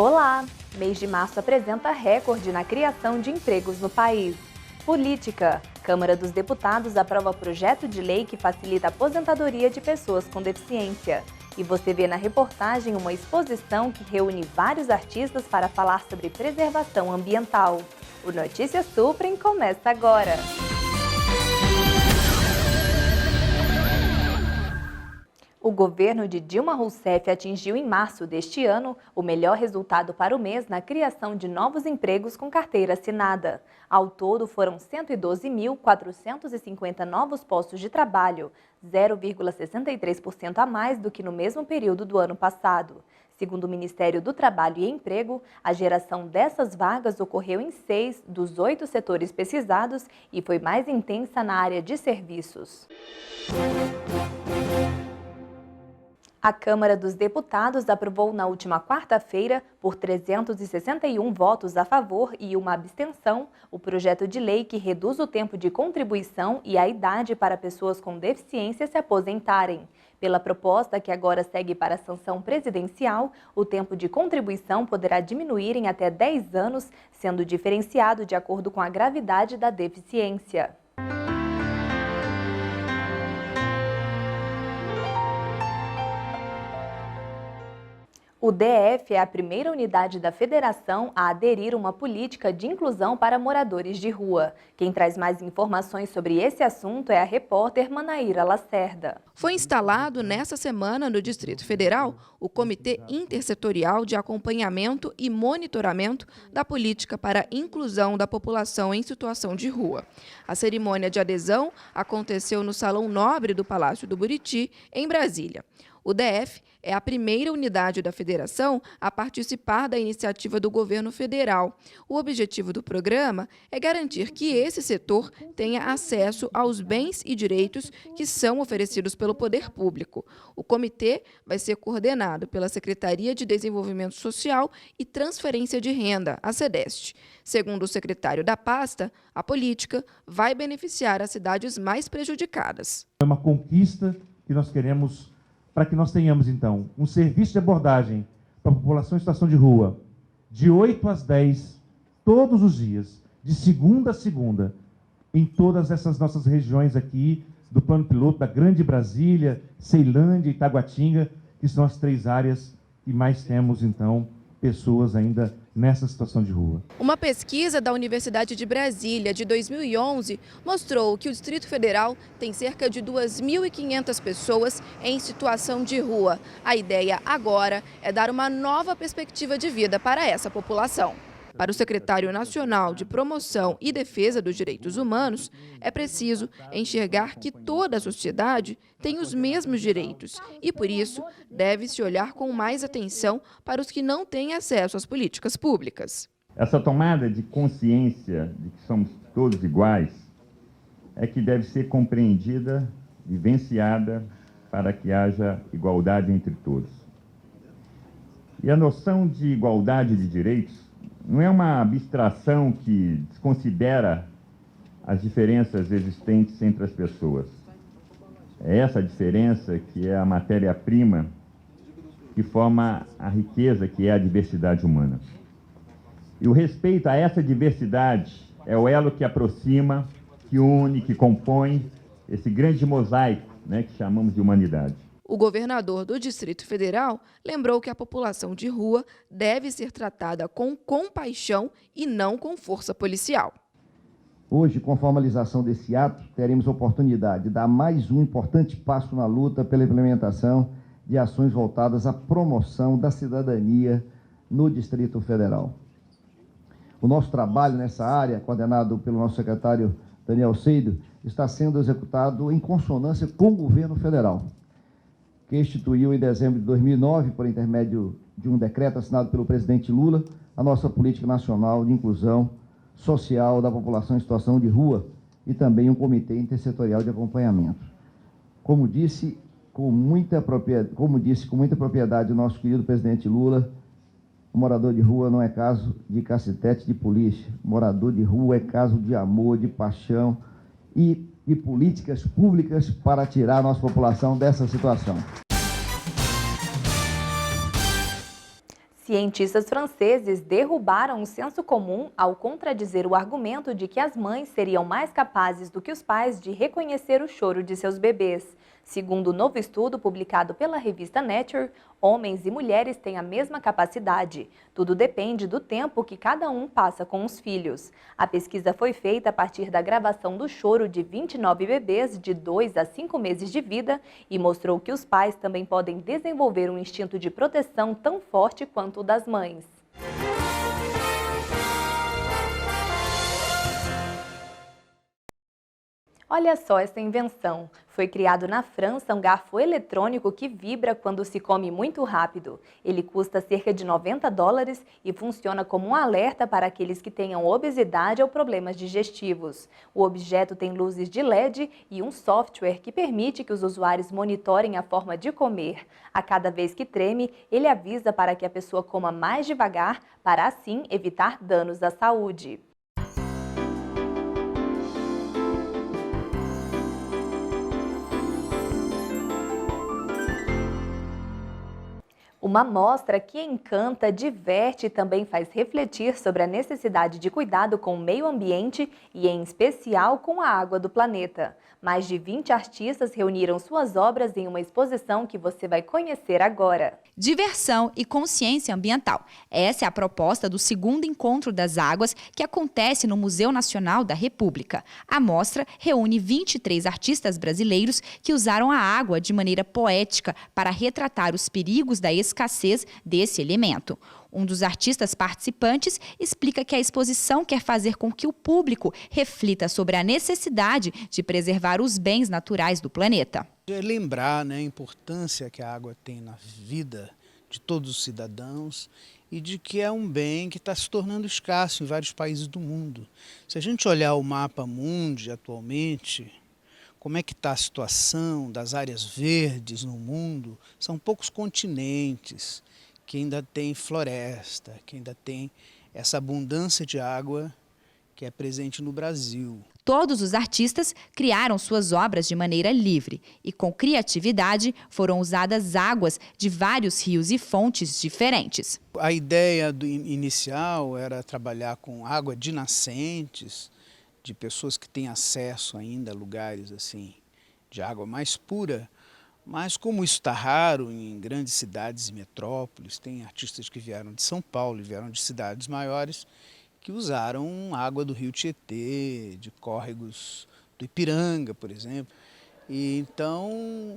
Olá! Mês de março apresenta recorde na criação de empregos no país. Política. Câmara dos Deputados aprova projeto de lei que facilita a aposentadoria de pessoas com deficiência. E você vê na reportagem uma exposição que reúne vários artistas para falar sobre preservação ambiental. O Notícias Suprem começa agora! O governo de Dilma Rousseff atingiu em março deste ano o melhor resultado para o mês na criação de novos empregos com carteira assinada. Ao todo, foram 112.450 novos postos de trabalho, 0,63% a mais do que no mesmo período do ano passado. Segundo o Ministério do Trabalho e Emprego, a geração dessas vagas ocorreu em 6 dos 8 setores pesquisados e foi mais intensa na área de serviços. A Câmara dos Deputados aprovou na última quarta-feira, por 361 votos a favor e uma abstenção, o projeto de lei que reduz o tempo de contribuição e a idade para pessoas com deficiência se aposentarem. Pela proposta, que agora segue para a sanção presidencial, o tempo de contribuição poderá diminuir em até 10 anos, sendo diferenciado de acordo com a gravidade da deficiência. O DF é a primeira unidade da federação a aderir a uma política de inclusão para moradores de rua. Quem traz mais informações sobre esse assunto é a repórter Manaíra Lacerda. Foi instalado nesta semana no Distrito Federal o Comitê Intersetorial de Acompanhamento e Monitoramento da Política para a Inclusão da População em Situação de Rua. A cerimônia de adesão aconteceu no Salão Nobre do Palácio do Buriti, em Brasília. O DF é a primeira unidade da federação a participar da iniciativa do governo federal. O objetivo do programa é garantir que esse setor tenha acesso aos bens e direitos que são oferecidos pelo poder público. O comitê vai ser coordenado pela Secretaria de Desenvolvimento Social e Transferência de Renda, a SEDEST. Segundo o secretário da pasta, a política vai beneficiar as cidades mais prejudicadas. É uma conquista que nós queremos para que nós tenhamos, então, um serviço de abordagem para a população em situação de rua, de 8 às 10, todos os dias, de segunda a segunda, em todas essas nossas regiões aqui, do Plano Piloto, da Grande Brasília, Ceilândia e Taguatinga, que são as 3 áreas que mais temos, então, pessoas ainda nessa situação de rua. Uma pesquisa da Universidade de Brasília, de 2011, mostrou que o Distrito Federal tem cerca de 2.500 pessoas em situação de rua. A ideia agora é dar uma nova perspectiva de vida para essa população. Para o secretário nacional de Promoção e Defesa dos Direitos Humanos, é preciso enxergar que toda a sociedade tem os mesmos direitos e, por isso, deve-se olhar com mais atenção para os que não têm acesso às políticas públicas. Essa tomada de consciência de que somos todos iguais é que deve ser compreendida, vivenciada, para que haja igualdade entre todos. E a noção de igualdade de direitos não é uma abstração que desconsidera as diferenças existentes entre as pessoas. É essa diferença que é a matéria-prima que forma a riqueza que é a diversidade humana. E o respeito a essa diversidade é o elo que aproxima, que une, que compõe esse grande mosaico, que chamamos de humanidade. O governador do Distrito Federal lembrou que a população de rua deve ser tratada com compaixão e não com força policial. Hoje, com a formalização desse ato, teremos a oportunidade de dar mais um importante passo na luta pela implementação de ações voltadas à promoção da cidadania no Distrito Federal. O nosso trabalho nessa área, coordenado pelo nosso secretário Daniel Seido, está sendo executado em consonância com o governo federal, que instituiu em dezembro de 2009, por intermédio de um decreto assinado pelo presidente Lula, a nossa política nacional de inclusão social da população em situação de rua e também um comitê intersetorial de acompanhamento. Como disse com muita propriedade o nosso querido presidente Lula, o morador de rua não é caso de cacetete de polícia. Morador de rua é caso de amor, de paixão e de políticas públicas para tirar a nossa população dessa situação. Cientistas franceses derrubaram o senso comum ao contradizer o argumento de que as mães seriam mais capazes do que os pais de reconhecer o choro de seus bebês. Segundo um novo estudo publicado pela revista Nature, homens e mulheres têm a mesma capacidade. Tudo depende do tempo que cada um passa com os filhos. A pesquisa foi feita a partir da gravação do choro de 29 bebês de 2 a 5 meses de vida e mostrou que os pais também podem desenvolver um instinto de proteção tão forte quanto o das mães. Olha só essa invenção. Foi criado na França um garfo eletrônico que vibra quando se come muito rápido. Ele custa cerca de $90 e funciona como um alerta para aqueles que tenham obesidade ou problemas digestivos. O objeto tem luzes de LED e um software que permite que os usuários monitorem a forma de comer. A cada vez que treme, ele avisa para que a pessoa coma mais devagar, para assim evitar danos à saúde. Uma mostra que encanta, diverte e também faz refletir sobre a necessidade de cuidado com o meio ambiente e, em especial, com a água do planeta. Mais de 20 artistas reuniram suas obras em uma exposição que você vai conhecer agora. Diversão e consciência ambiental. Essa é a proposta do segundo Encontro das Águas, que acontece no Museu Nacional da República. A mostra reúne 23 artistas brasileiros que usaram a água de maneira poética para retratar os perigos da escassez desse elemento. Um dos artistas participantes explica que a exposição quer fazer com que o público reflita sobre a necessidade de preservar os bens naturais do planeta. Lembrar, a importância que a água tem na vida de todos os cidadãos e de que é um bem que está se tornando escasso em vários países do mundo. Se a gente olhar o mapa mundi atualmente, como é que está a situação das áreas verdes no mundo, são poucos continentes que ainda tem floresta, que ainda tem essa abundância de água que é presente no Brasil. Todos os artistas criaram suas obras de maneira livre e, com criatividade, foram usadas águas de vários rios e fontes diferentes. A ideia inicial era trabalhar com água de nascentes, de pessoas que têm acesso ainda a lugares assim, de água mais pura. Mas como isso está raro em grandes cidades e metrópoles, tem artistas que vieram de São Paulo e vieram de cidades maiores que usaram água do rio Tietê, de córregos do Ipiranga, por exemplo. E então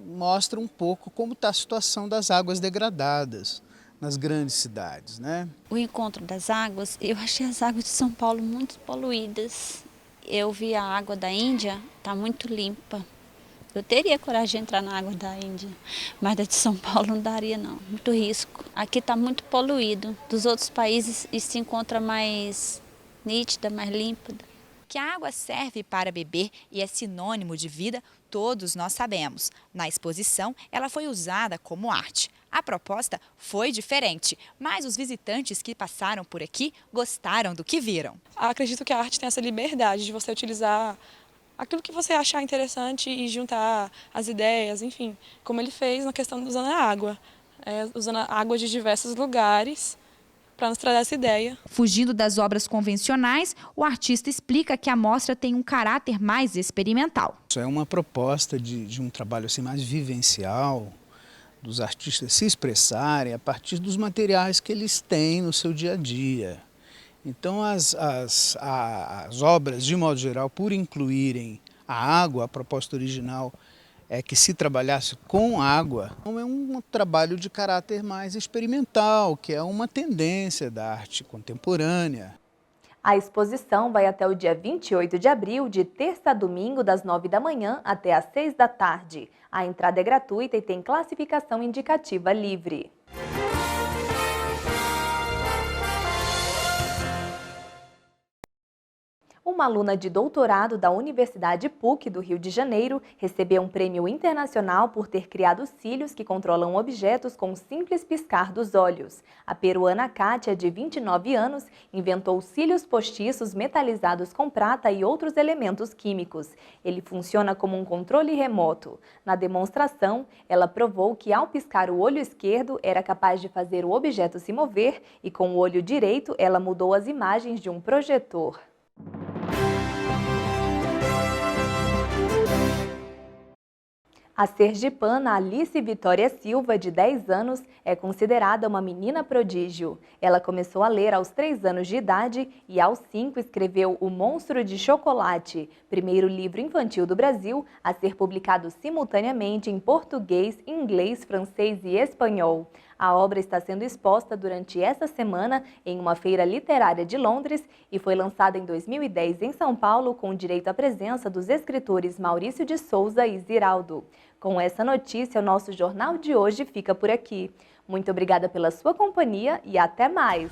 mostra um pouco como está a situação das águas degradadas nas grandes cidades, O Encontro das Águas, eu achei as águas de São Paulo muito poluídas. Eu vi a água da Índia, está muito limpa. Eu teria coragem de entrar na água da Índia, mas da de São Paulo não daria não, muito risco. Aqui está muito poluído, dos outros países isso se encontra mais nítida, mais límpida. Que a água serve para beber e é sinônimo de vida, todos nós sabemos. Na exposição, ela foi usada como arte. A proposta foi diferente, mas os visitantes que passaram por aqui gostaram do que viram. Acredito que a arte tem essa liberdade de você utilizar aquilo que você achar interessante e juntar as ideias, enfim, como ele fez na questão de usando a água, usando a água de diversos lugares para nos trazer essa ideia. Fugindo das obras convencionais, o artista explica que a mostra tem um caráter mais experimental. Isso é uma proposta de um trabalho assim mais vivencial, dos artistas se expressarem a partir dos materiais que eles têm no seu dia a dia. Então as obras, de modo geral, por incluírem a água, a proposta original é que se trabalhasse com água, é um trabalho de caráter mais experimental, que é uma tendência da arte contemporânea. A exposição vai até o dia 28 de abril, de terça a domingo, das 9 da manhã até às 6 da tarde. A entrada é gratuita e tem classificação indicativa livre. Uma aluna de doutorado da Universidade PUC do Rio de Janeiro recebeu um prêmio internacional por ter criado cílios que controlam objetos com um simples piscar dos olhos. A peruana Kátia, de 29 anos, inventou cílios postiços metalizados com prata e outros elementos químicos. Ele funciona como um controle remoto. Na demonstração, ela provou que ao piscar o olho esquerdo era capaz de fazer o objeto se mover e com o olho direito ela mudou as imagens de um projetor. A sergipana Alice Vitória Silva, de 10 anos, é considerada uma menina prodígio. Ela começou a ler aos 3 anos de idade e aos 5 escreveu O Monstro de Chocolate, primeiro livro infantil do Brasil a ser publicado simultaneamente em português, inglês, francês e espanhol. A obra está sendo exposta durante esta semana em uma feira literária de Londres e foi lançada em 2010 em São Paulo com direito à presença dos escritores Maurício de Souza e Ziraldo. Com essa notícia, o nosso jornal de hoje fica por aqui. Muito obrigada pela sua companhia e até mais!